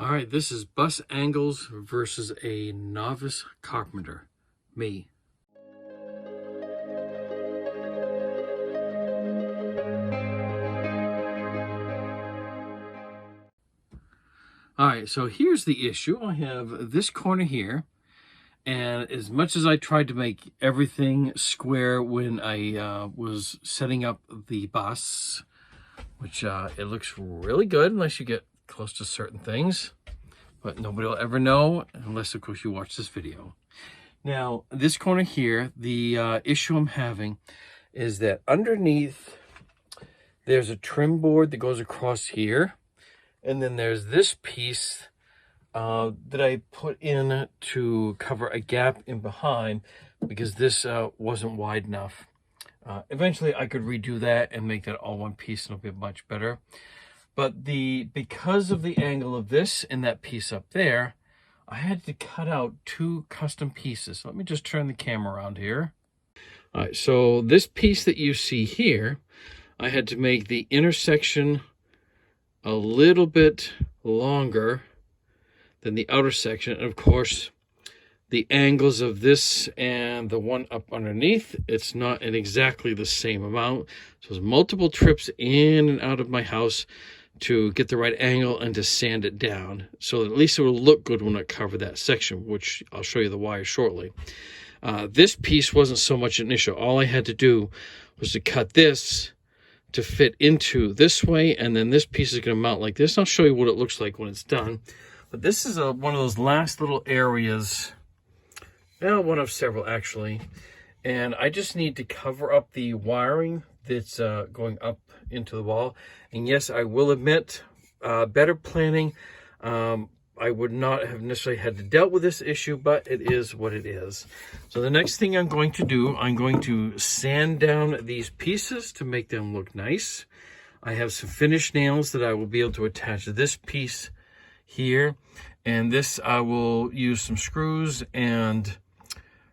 All right, this is bus angles versus a novice carpenter, me. All right, so here's the issue. I have this corner here, and as much as I tried to make everything square when I was setting up the bus, which it looks really good unless you get close to certain things, but nobody will ever know unless, of course, you watch this video. Now, this corner here, the issue I'm having is that underneath there's a trim board that goes across here, and then there's this piece that I put in to cover a gap in behind because this wasn't wide enough. Eventually I could redo that and make that all one piece and it'll be much better. But because of the angle of this and that piece up there, I had to cut out two custom pieces. Let me just turn the camera around here. All right, so this piece that you see here, I had to make the intersection a little bit longer than the outer section. And of course, the angles of this and the one up underneath, it's not in exactly the same amount. So there's multiple trips in and out of my house to get the right angle and to sand it down. So at least it will look good when I cover that section, which I'll show you the wire shortly. This piece wasn't so much an issue. All I had to do was to cut this to fit into this way, and then this piece is going to mount like this. I'll show you what it looks like when it's done. But this is one of those last little areas, well, one of several actually, and I just need to cover up the wiring that's going up into the wall. And yes, I will admit, better planning, I would not have necessarily had to deal with this issue, but it is what it is. So the next thing I'm going to do, I'm going to sand down these pieces to make them look nice. I have some finished nails that I will be able to attach to this piece here, and this I will use some screws and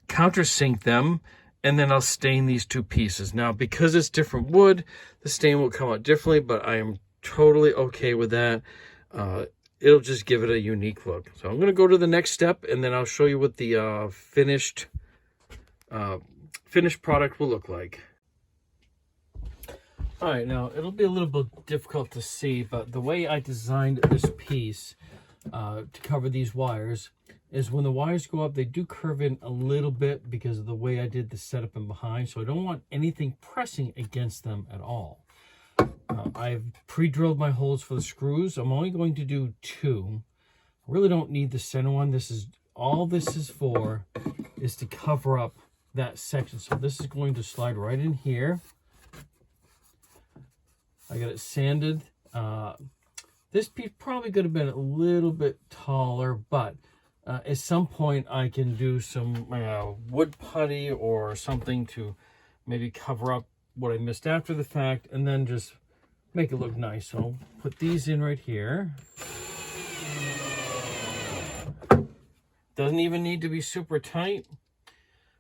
countersink them, and then I'll stain these two pieces. Now, because it's different wood, the stain will come out differently, but I am totally okay with that. It'll just give it a unique look. So I'm going to go to the next step, and then I'll show you what the finished product will look like. All right, now it'll be a little bit difficult to see, but the way I designed this piece to cover these wires is when the wires go up, they do curve in a little bit because of the way I did the setup in behind. So I don't want anything pressing against them at all. I've pre-drilled my holes for the screws. I'm only going to do two. I really don't need the center one. This is all this is for, is to cover up that section. So this is going to slide right in here. I got it sanded. This piece probably could have been a little bit taller, but at some point I can do some wood putty or something to maybe cover up what I missed after the fact, and then just make it look nice. So I'll put these in right here. Doesn't even need to be super tight.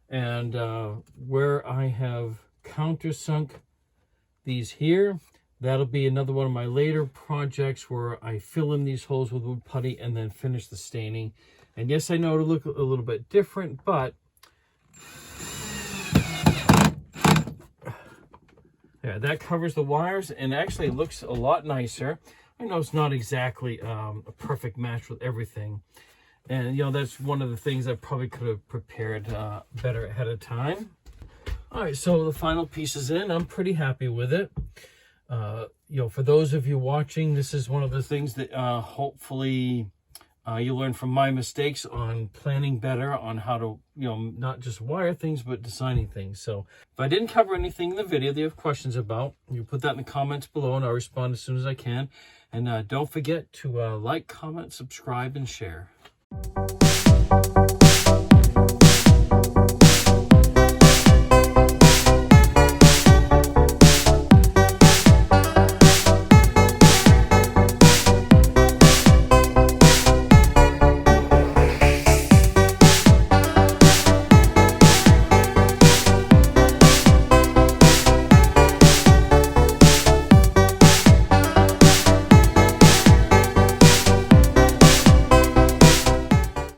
And where I have countersunk these here, that'll be another one of my later projects where I fill in these holes with wood putty and then finish the staining. And yes, I know it'll look a little bit different, but yeah, that covers the wires and actually looks a lot nicer. I know it's not exactly a perfect match with everything. And, you know, that's one of the things I probably could have prepared better ahead of time. All right, so the final piece is in. I'm pretty happy with it. You know, for those of you watching, this is one of the things that hopefully you learn from my mistakes on planning better on how to, you know, not just wire things, but designing things. So if I didn't cover anything in the video that you have questions about, you put that in the comments below and I'll respond as soon as I can. And don't forget to like, comment, subscribe, and share.